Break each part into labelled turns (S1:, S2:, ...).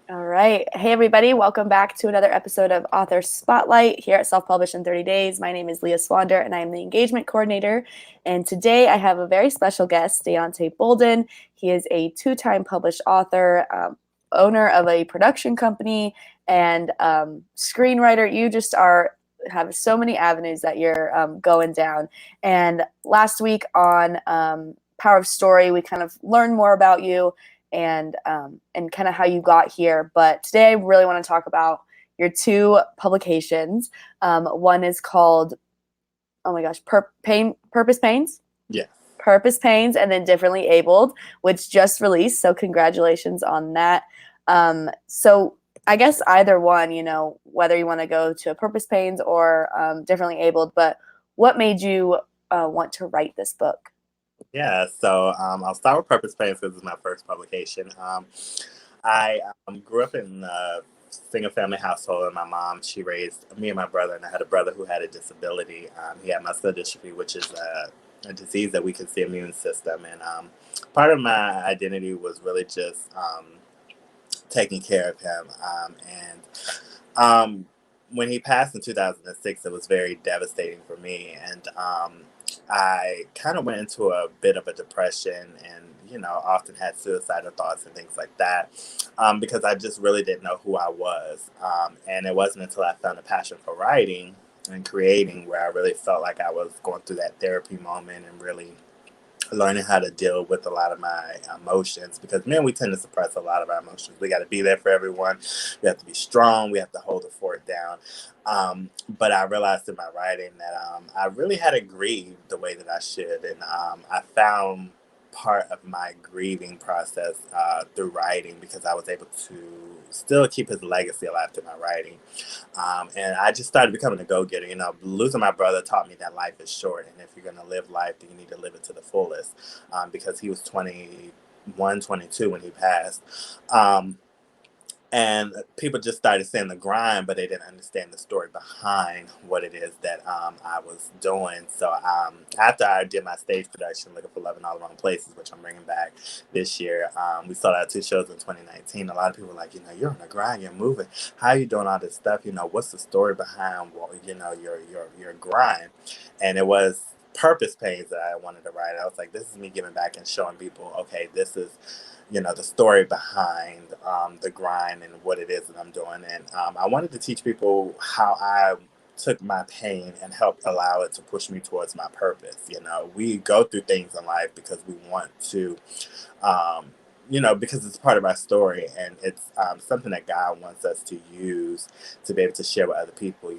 S1: All right. Hey, everybody. Welcome back to another episode of Author Spotlight here at Self Publish in 30 Days. My name is Leah Swander, and I am the engagement coordinator. And today I have a very special guest, Deonte Bolden. He is a two-time published author, owner of a production company, and screenwriter. You just have so many avenues that you're going down. And last week on Power of Story, we kind of learned more about you and kind of how you got here. But today I really want to talk about your two publications. One is called, oh my gosh, Purpose Pains?
S2: Yeah.
S1: Purpose Pains, and then Differently Abled, which just released. So congratulations on that. So I guess either one, whether you want to go to Purpose Pains or Differently Abled, but what made you want to write this book?
S2: Yeah, so I'll start with Purpose Pains because it's my first publication. I grew up in a single family household, and my mom, she raised me and my brother, and I had a brother who had a disability. He had muscular dystrophy, which is a disease that weakens the immune system. And part of my identity was really just taking care of him. And when he passed in 2006, it was very devastating for me. And I kind of went into a bit of a depression and, often had suicidal thoughts and things like that because I just really didn't know who I was. And it wasn't until I found a passion for writing and creating where I really felt like I was going through that therapy moment and really learning how to deal with a lot of my emotions because men, we tend to suppress a lot of our emotions. We got to be there for everyone. We have to be strong. We have to hold the fort down. But I realized in my writing that I really had to grieve the way that I should. And I found part of my grieving process through writing because I was able to still keep his legacy alive through my writing. And I just started becoming a go-getter. Losing my brother taught me that life is short, and if you're going to live life, then you need to live it to the fullest. Because he was 21, 22 when he passed. And people just started saying the grind, but they didn't understand the story behind what it is that I was doing. So after I did my stage production, Looking for Love in All the Wrong Places, which I'm bringing back this year, we sold out 2 shows in 2019. A lot of people were like, you're on the grind, you're moving. How are you doing all this stuff? What's the story behind your grind? And it was Purpose Pains that I wanted to write. I was like, this is me giving back and showing people, okay, this is the story behind the grind and what it is that I'm doing. And I wanted to teach people how I took my pain and helped allow it to push me towards my purpose. We go through things in life because we want to, um, because it's part of our story and it's something that God wants us to use to be able to share with other people.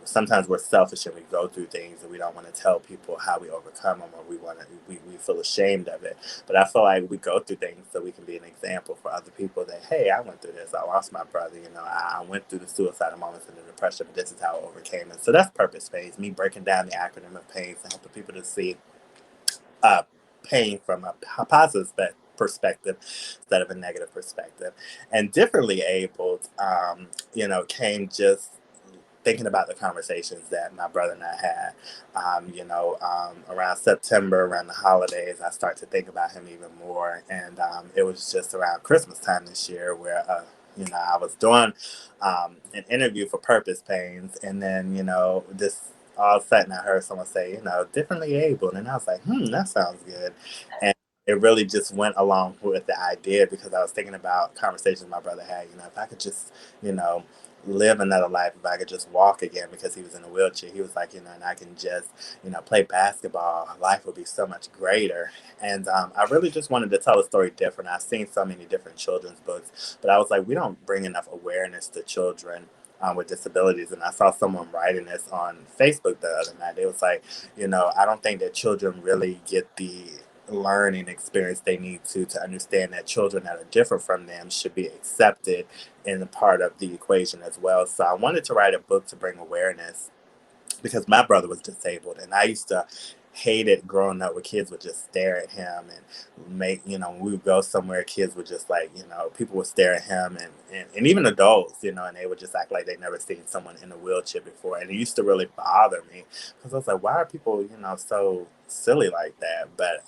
S2: Sometimes we're selfish and we go through things and we don't want to tell people how we overcome them or we feel ashamed of it. But I feel like we go through things so we can be an example for other people that, hey, I went through this. I lost my brother. I went through the suicidal moments and the depression, but this is how I overcame it. So that's Purpose Phase, me breaking down the acronym of PAINS and helping people to see uh, pain from a positive perspective instead of a negative perspective. And Differently Abled, came just thinking about the conversations that my brother and I had. Around September, around the holidays, I start to think about him even more. And it was just around Christmas time this year where, I was doing an interview for Purpose Pains. And then, this all of a sudden I heard someone say, Differently Abled. And I was like, that sounds good. And it really just went along with the idea because I was thinking about conversations my brother had. If I could just, you know, live another life, if I could just walk again because he was in a wheelchair, he was like, and I can just, play basketball, life would be so much greater. And I really just wanted to tell a story different. I've seen so many different children's books, but I was like, we don't bring enough awareness to children. With disabilities, and I saw someone writing this on Facebook the other night. It was like, I don't think that children really get the learning experience they need to understand that children that are different from them should be accepted in a part of the equation as well. So I wanted to write a book to bring awareness because my brother was disabled and I used to hate it growing up where kids would just stare at him and make, when we would go somewhere, kids would just like, people would stare at him and even adults, and they would just act like they'd never seen someone in a wheelchair before. And it used to really bother me because I was like, why are people, so silly like that? But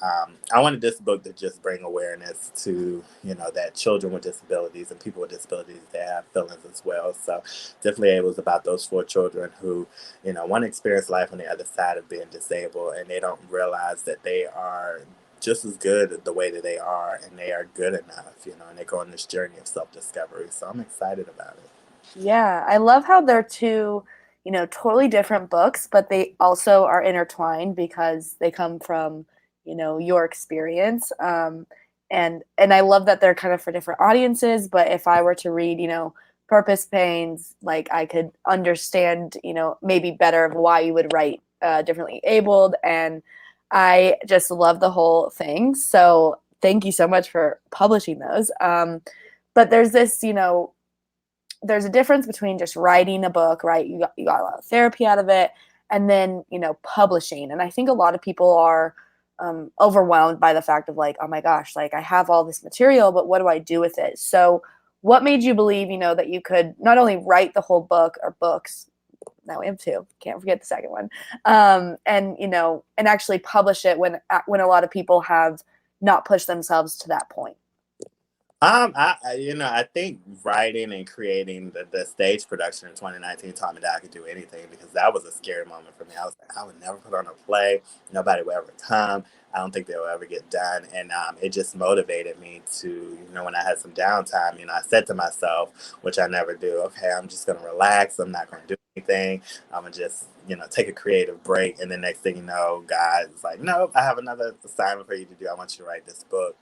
S2: I wanted this book to just bring awareness to, that children with disabilities and people with disabilities, they have feelings as well. So definitely it was about those 4 children who, want to experience life on the other side of being disabled, and they don't realize that they are just as good at the way that they are, and they are good enough, and they go on this journey of self-discovery. So I'm excited about it.
S1: Yeah, I love how they're two, totally different books, but they also are intertwined because they come from, your experience. And I love that they're kind of for different audiences. But if I were to read, Purpose Pains, like I could understand, maybe better of why you would write differently abled. And I just love the whole thing. So thank you so much for publishing those. But there's this, there's a difference between just writing a book, right? You got a lot of therapy out of it, and then publishing. And I think a lot of people are overwhelmed by the fact of like, oh my gosh, like I have all this material, but what do I do with it? So, what made you believe, that you could not only write the whole book or books? Now we have 2. Can't forget the second one, and and actually publish it when a lot of people have not pushed themselves to that point.
S2: I think writing and creating the stage production in 2019 taught me that I could do anything, because that was a scary moment for me. I was like, I would never put on a play. Nobody would ever come. I don't think they'll ever get done. And it just motivated me to, when I had some downtime, I said to myself, which I never do, okay, I'm just going to relax. I'm not going to do anything. I'm going to just, take a creative break. And the next thing you know, God's like, no, I have another assignment for you to do. I want you to write this book.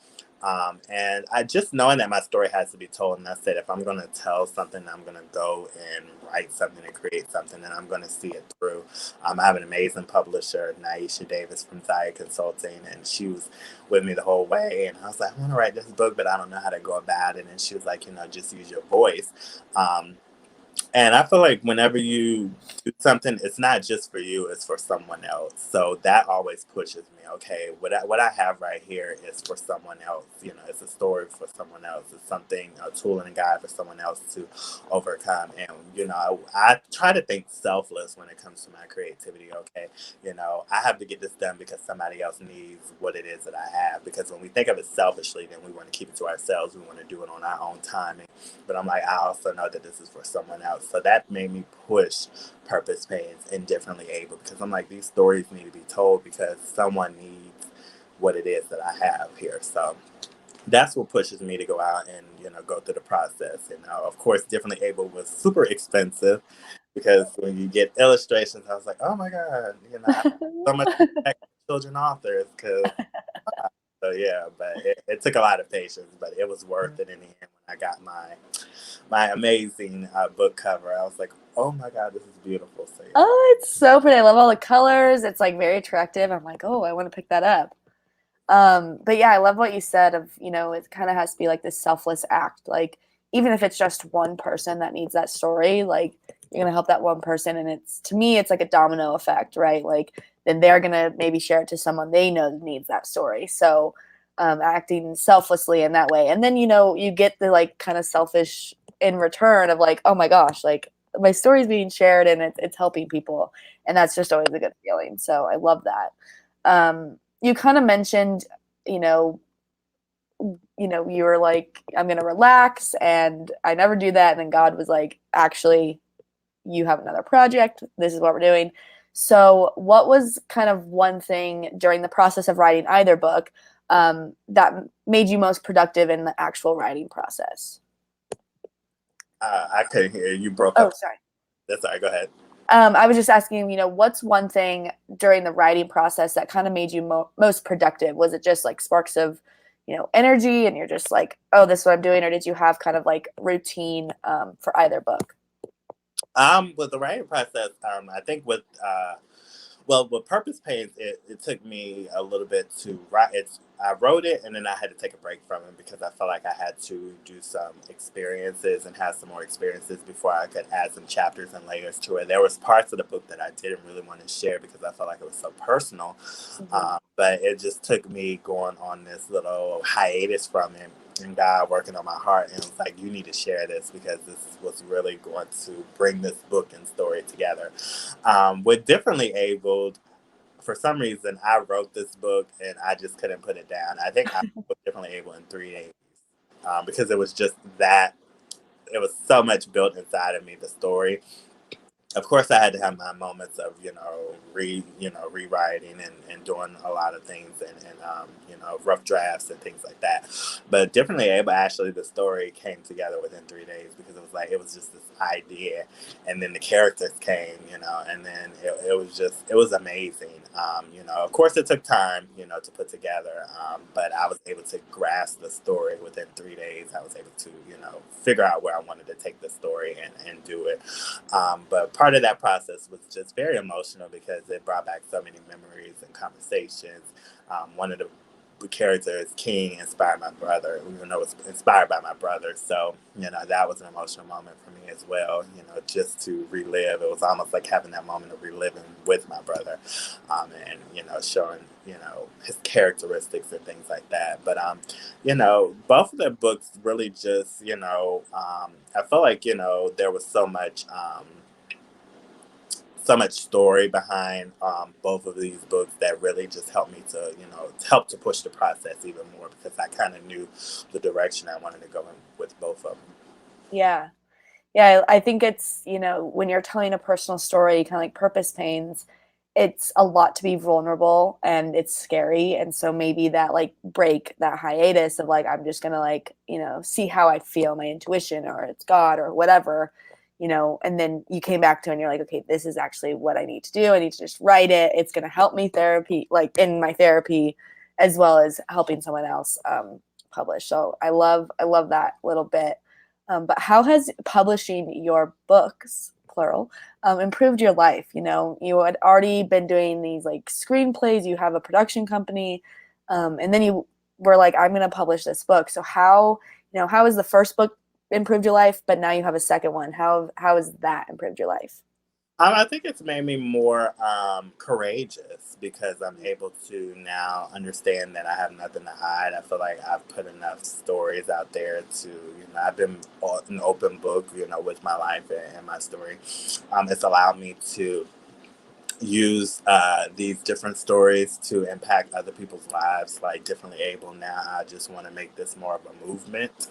S2: And I just knowing that my story has to be told, and I said, if I'm going to tell something, I'm going to go and write something and create something, and I'm going to see it through. I have an amazing publisher, Naisha Davis from Zaya Consulting, and she was with me the whole way. And I was like, I want to write this book, but I don't know how to go about it. And she was like, just use your voice. And I feel like whenever you do something, it's not just for you, it's for someone else. So that always pushes me. Okay, what I have right here is for someone else. It's a story for someone else. It's something, a tool and a guide for someone else to overcome. And, I try to think selfless when it comes to my creativity. Okay, I have to get this done because somebody else needs what it is that I have. Because when we think of it selfishly, then we want to keep it to ourselves. We want to do it on our own timing. But I'm like, I also know that this is for someone else. So that made me push Purpose Pains and Differently Able, because I'm like, these stories need to be told because someone needs what it is that I have here. So that's what pushes me to go out and, go through the process. And of course, Differently Able was super expensive, because when you get illustrations, I was like, oh my God, so much respect for children authors, because so yeah, but it took a lot of patience, but it was worth it in the end when I got my amazing book cover. I was like, oh my God, this is beautiful. So yeah.
S1: Oh, it's so pretty. I love all the colors. It's like very attractive. I'm like, oh, I want to pick that up. But yeah, I love what you said of, it kind of has to be like this selfless act. Like, even if it's just one person that needs that story, like you're going to help that one person. And to me, it's like a domino effect, right? Like then they're going to maybe share it to someone they know needs that story. So, acting selflessly in that way. And then, you get the like kind of selfish in return of like, oh my gosh, like my story's being shared and it's helping people. And that's just always a good feeling. So I love that. You kind of mentioned, you know, you were like, I'm going to relax, and I never do that. And then God was like, actually, you have another project. This is what we're doing. So what was kind of one thing during the process of writing either book that made you most productive in the actual writing process?
S2: I couldn't hear you. Broke
S1: Oh,
S2: up.
S1: sorry.
S2: That's all right. Go ahead.
S1: I was just asking, what's one thing during the writing process that kind of made you most productive? Was it just like sparks of, energy and you're just like, oh, this is what I'm doing? Or did you have kind of like routine for either book?
S2: With the writing process, I think with Purpose Pains, it took me a little bit to write it. I wrote it, and then I had to take a break from it because I felt like I had to do some experiences and have some more experiences before I could add some chapters and layers to it. There was parts of the book that I didn't really want to share because I felt like it was so personal.
S1: Mm-hmm.
S2: But it just took me going on this little hiatus from it and God working on my heart, and it was like, you need to share this because this is what's really going to bring this book and story together. With Differently Abled, for some reason, I wrote this book and I just couldn't put it down. I think I was Differently Able in 3 days, because it was just that, it was so much built inside of me, the story. Of course, I had to have my moments of, rewriting and doing a lot of things, and rough drafts and things like that. But Differently Able, actually, the story came together within 3 days, because it was like, it was just this idea, and then the characters came, and then it was amazing. Of course, it took time, to put together, but I was able to grasp the story within 3 days. I was able to, figure out where I wanted to take the story and do it. But part of that process was just very emotional, because it brought back so many memories and conversations. One of the characters, King, inspired my brother, even though it was inspired by my brother. So, that was an emotional moment for me as well, just to relive. It was almost like having that moment of reliving with my brother, showing, his characteristics and things like that. But, both of the books really just, I felt like, there was so much story behind, both of these books, that really just helped me to, help to push the process even more, because I kind of knew the direction I wanted to go in with both of them.
S1: Yeah. Yeah, I think it's, when you're telling a personal story, kind of like Purpose Pains, it's a lot to be vulnerable and it's scary. And so maybe that like break, that hiatus of like, I'm just going to like, see how I feel, my intuition, or it's God or whatever, and then you came back to it and you're like, okay, this is actually what I need to do. I need to just write it. It's going to help me therapy, like in my therapy, as well as helping someone else publish. So I love that little bit. But how has publishing your books, plural, improved your life? You had already been doing these like screenplays, you have a production company, and then you were like, I'm going to publish this book. So how has the first book improved your life, but now you have a second one? How has that improved your life?
S2: I think it's made me more, courageous, because I'm able to now understand that I have nothing to hide. I feel like I've put enough stories out there to, I've been an open book, with my life and my story. It's allowed me to use, these different stories to impact other people's lives, like Differently Able. Now I just want to make this more of a movement,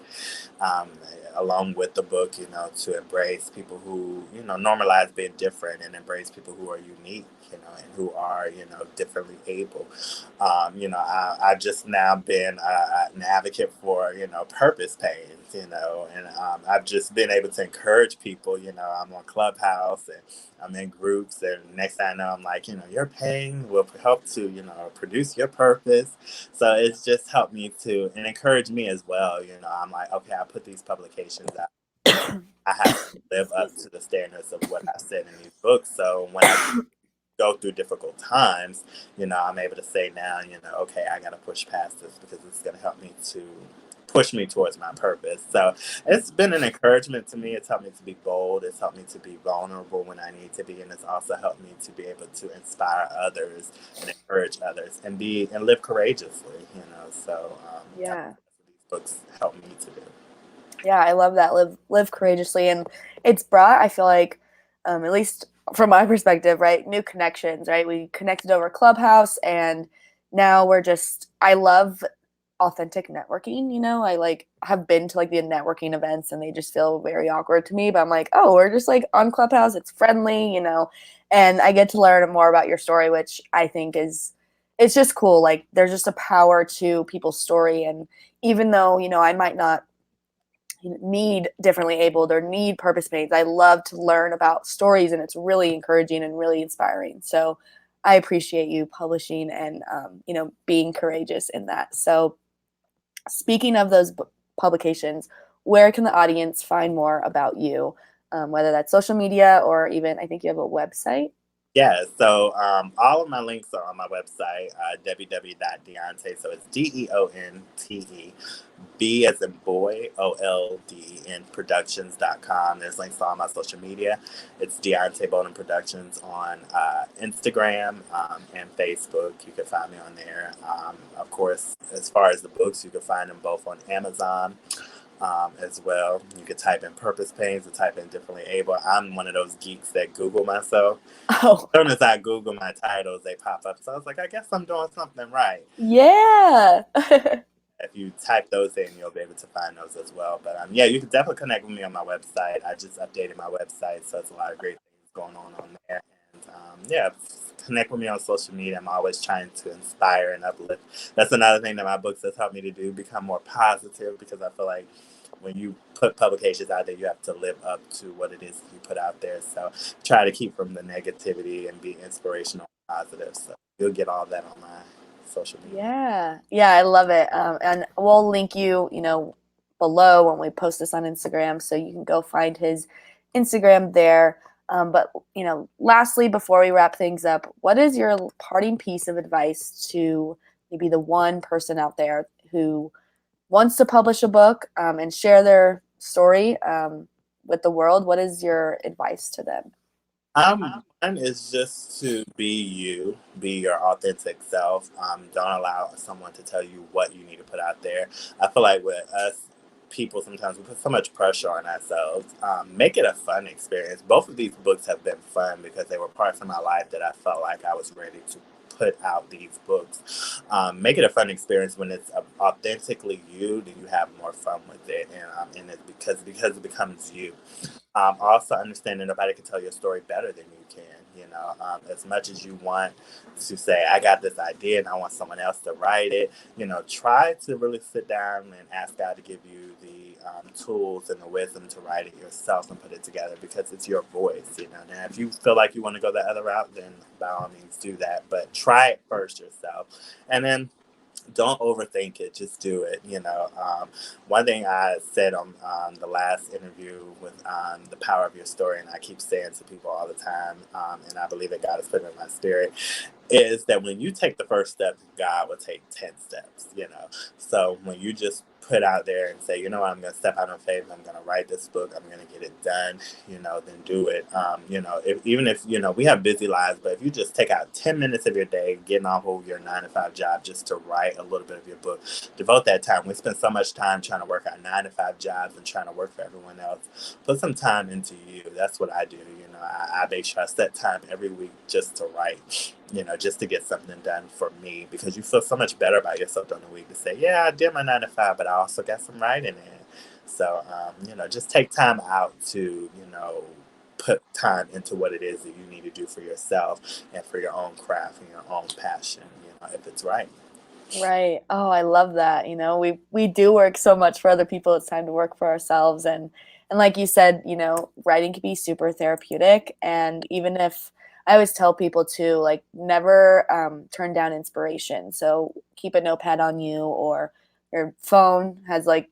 S2: um, along with the book, to embrace people who, normalize being different, and embrace people who are unique, and who are, differently able. I've just now been, an advocate for, purpose pains, and, I've just been able to encourage people. I'm on Clubhouse, and I'm in groups, and next thing I know, I'm like, your pain will help to, produce your purpose. So it's just helped me to, and encourage me as well. I'm like, okay, I put these publications out. I have to live up to the standards of what I said in these books. So when I go through difficult times, I'm able to say now, okay, I got to push past this, because it's going to help me to push me towards my purpose. So it's been an encouragement to me. It's helped me to be bold. It's helped me to be vulnerable when I need to be. And it's also helped me to be able to inspire others and encourage others, and live courageously. So I
S1: Yeah.
S2: think that's what these books help me to do.
S1: Yeah, I love that. Live courageously, and it's brought, I feel like, at least from my perspective, right, new connections. Right, we connected over Clubhouse, and now we're just. I love authentic networking. I like have been to like the networking events, and they just feel very awkward to me. But I'm like, oh, we're just like on Clubhouse. It's friendly, and I get to learn more about your story, which I think is it's just cool. Like there's just a power to people's story, and even though I might not need Differently Abled or need Purpose Pains, I love to learn about stories, and it's really encouraging and really inspiring. So I appreciate you publishing and being courageous in that. So speaking of those publications, where can the audience find more about you? Whether that's social media or even I think you have a website.
S2: Yeah, so all of my links are on my website, www.deonte, so it's Deonte, B as in boy, OLDEN Productions.com. There's links to all my social media. It's Deonte Bolden Productions on Instagram and Facebook. You can find me on there. Of course, as far as the books, you can find them both on Amazon as well. You could type in purpose pains or type in differently able. I'm one of those geeks that Google myself.
S1: Oh,
S2: As soon as I Google my titles, they pop up. So I was like, I guess I'm doing something right.
S1: yeah.
S2: If you type those in, you'll be able to find those as well. But yeah, you can definitely connect with me on my website. I just updated my website, so it's a lot of great things going on there. And yeah, connect with me on social media. I'm always trying to inspire and uplift. That's another thing that my books has helped me to do, become more positive, because I feel like when you put publications out there, you have to live up to what it is you put out there. So try to keep from the negativity and be inspirational and positive. So you'll get all that on my social media.
S1: Yeah, I love it. And we'll link you, below when we post this on Instagram, so you can go find his Instagram there. But lastly, before we wrap things up, what is your parting piece of advice to maybe the one person out there who wants to publish a book and share their story with the world? What is your advice to them?
S2: One is just to be you, be your authentic self. Don't allow someone to tell you what you need to put out there. I feel like with us people, sometimes we put so much pressure on ourselves. Make it a fun experience. Both of these books have been fun because they were parts of my life that I felt like I was ready to put out these books. Make it a fun experience. When it's authentically you, then you have more fun with it, and it's because it becomes you. Also understanding nobody can tell your story better than you can. As much as you want to say, I got this idea and I want someone else to write it, try to really sit down and ask God to give you the tools and the wisdom to write it yourself and put it together, because it's your voice. Now if you feel like you want to go the other route, then by all means do that, but try it first yourself, and then don't overthink it, just do it. One thing I said on the last interview with the power of your story, and I keep saying to people all the time, and I believe that God has put it in my spirit, is that when you take the first step, God will take 10 steps. So when you just put out there and say, I'm going to step out on faith, I'm going to write this book, I'm going to get it done, then do it. Even if we have busy lives, but if you just take out 10 minutes of your day, getting off of your 9 to 5 job, just to write a little bit of your book, devote that time. We spend so much time trying to work our 9 to 5 jobs and trying to work for everyone else. Put some time into you. That's what I do. I make sure I set time every week just to write, just to get something done for me, because you feel so much better about yourself during the week to say, yeah, I did my 9 to 5, but I also got some writing in. So, just take time out to, put time into what it is that you need to do for yourself and for your own craft and your own passion, if it's right.
S1: Right. Oh, I love that. We do work so much for other people. It's time to work for ourselves. And like you said, writing can be super therapeutic. And even if I always tell people to like never turn down inspiration. So keep a notepad on you, or your phone has like,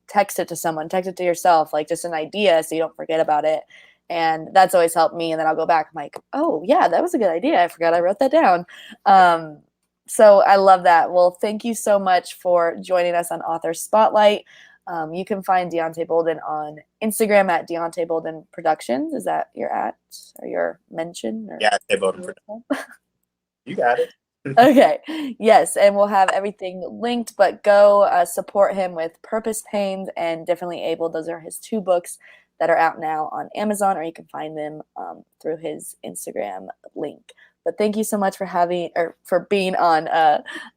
S1: text it to someone, text it to yourself, like just an idea so you don't forget about it. And that's always helped me. And then I'll go back. I'm like, oh yeah, that was a good idea. I forgot I wrote that down. So I love that. Well, thank you so much for joining us on Author Spotlight. You can find Deonte Bolden on Instagram at Deonte Bolden Productions. Is that your at or your mention? Or
S2: Yeah, I say voting for you. Got it.
S1: okay. Yes. And we'll have everything linked, but go support him with Purpose Pains and Differently Able. Those are his 2 books that are out now on Amazon, or you can find them through his Instagram link. But thank you so much for being on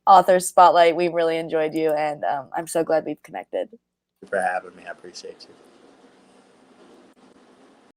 S1: Author Spotlight. We really enjoyed you, and I'm so glad we've connected.
S2: Thank you for having me. I appreciate you.